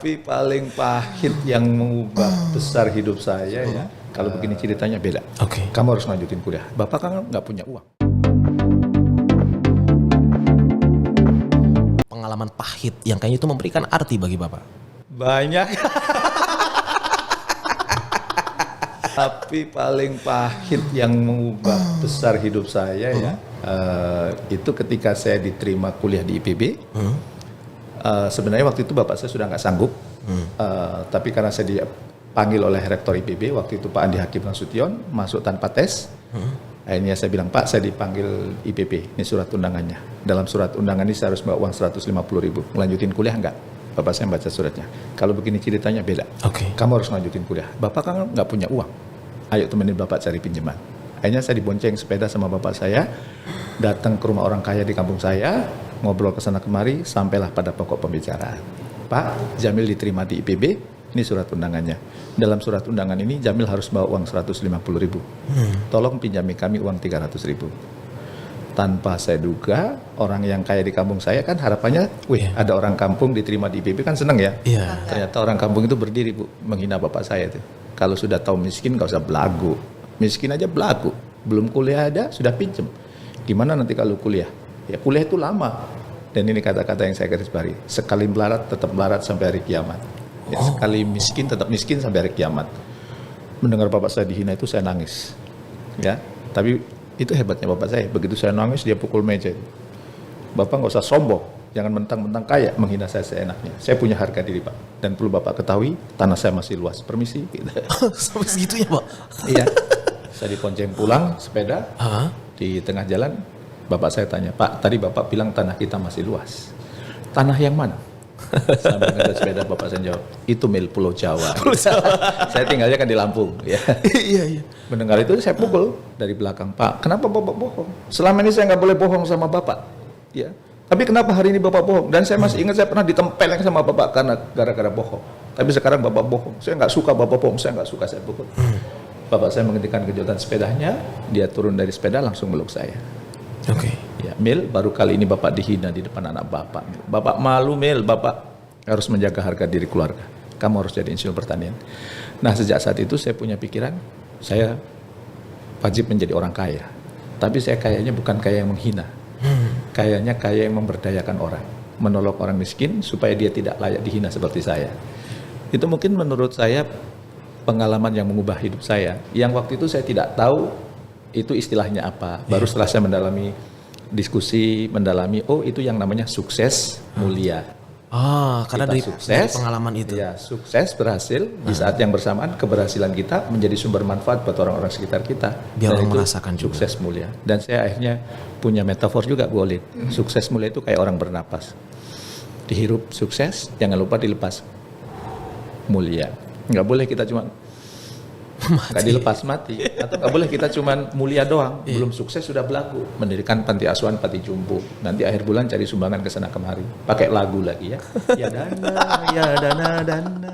Tapi paling pahit yang mengubah besar hidup saya ya, kalau begini ceritanya beda. Oke. Kamu harus lanjutin kuliah. Bapak kan nggak punya uang. Pengalaman pahit yang kayaknya itu memberikan arti bagi Bapak. Banyak. Tapi paling pahit yang mengubah besar hidup saya ya, itu ketika saya diterima kuliah di IPB. Sebenarnya waktu itu bapak saya sudah nggak sanggup, tapi karena saya dipanggil oleh rektor IPB waktu itu Pak Andi Hakim Nasution masuk tanpa tes. Akhirnya saya bilang, Pak, saya dipanggil IPB, ini surat undangannya. Dalam surat undangan ini saya harus bawa uang 150.000. Melanjutin kuliah enggak? Bapak saya baca suratnya. Kalau begini ceritanya beda. Oke. Kamu harus lanjutin kuliah. Bapak kan nggak punya uang. Ayo temenin bapak cari pinjaman. Akhirnya saya dibonceng sepeda sama bapak saya, datang ke rumah orang kaya di kampung saya, ngobrol ke sana kemari, sampailah pada pokok pembicaraan. Pak, Jamil diterima di IPB, ini surat undangannya. Dalam surat undangan ini Jamil harus bawa uang 150.000. Tolong pinjami kami uang 300.000. Tanpa saya duga, orang yang kaya di kampung saya kan harapannya, wih, ada orang kampung diterima di IPB kan seneng ya. Ternyata orang kampung itu berdiri, Bu, menghina bapak saya itu. Kalau sudah tahu miskin gak usah belagu. Miskin aja belagu. Belum kuliah ada sudah pinjem. Gimana nanti kalau kuliah? Ya kuliah itu lama. Dan ini kata-kata yang saya garis bawahi. Sekali melarat tetap melarat sampai hari kiamat. Ya, sekali miskin tetap miskin sampai hari kiamat. Mendengar bapak saya dihina itu saya nangis. Ya, tapi itu hebatnya bapak saya. Begitu saya nangis dia pukul meja. Bapak nggak usah sombong. Jangan mentang-mentang kaya menghina saya seenaknya. Saya punya harga diri, Pak. Dan perlu bapak ketahui tanah saya masih luas. Permisi. Gitu. Sampai segitunya, Pak? Iya. Saya diponceng pulang sepeda. Di tengah jalan bapak saya tanya, Pak, tadi bapak bilang tanah kita masih luas. Tanah yang mana? Sambil ngejar sepeda bapak saya jawab, itu milik Pulau Jawa. Pulau Jawa. Saya tinggalnya kan di Lampung. Ya. Iya. Mendengar itu saya pukul dari belakang, Pak, kenapa bapak bohong? Selama ini saya nggak boleh bohong sama bapak. Ya. Tapi kenapa hari ini bapak bohong? Dan saya masih ingat saya pernah ditempeleng sama bapak karena gara-gara bohong. Tapi sekarang bapak bohong. Saya nggak suka bapak bohong. Saya nggak suka saya pukul. Bapak saya menghentikan kejutan sepedanya. Dia turun dari sepeda langsung meluk saya. Oke. Ya, Mil, baru kali ini bapak dihina di depan anak bapak. Mil. Bapak malu, Mil. Bapak harus menjaga harga diri keluarga. Kamu harus jadi insinyur pertanian. Nah, sejak saat itu saya punya pikiran, saya wajib menjadi orang kaya. Tapi saya kayaknya bukan kaya yang menghina. Kayaknya kaya yang memberdayakan orang. Menolong orang miskin supaya dia tidak layak dihina seperti saya. Itu mungkin menurut saya pengalaman yang mengubah hidup saya. Yang waktu itu saya tidak tahu itu istilahnya apa. Baru setelah saya mendalami diskusi, mendalami, oh itu yang namanya sukses mulia. Karena dari pengalaman itu. Ya, sukses berhasil di saat yang bersamaan keberhasilan kita menjadi sumber manfaat buat orang-orang sekitar kita. Biar Dan orang itu merasakan juga. Sukses mulia. Dan saya akhirnya punya metafor juga, Bu Olid. Sukses mulia itu kayak orang bernapas. Dihirup sukses, jangan lupa dilepas mulia. Nggak boleh kita cuma nggak dilepas mati, atau nggak boleh kita cuman mulia doang, belum sukses sudah belagu, mendirikan panti asuhan, panti jompo, nanti akhir bulan cari sumbangan ke sana kemari, pakai lagu lagi ya, ya dana, ya dana.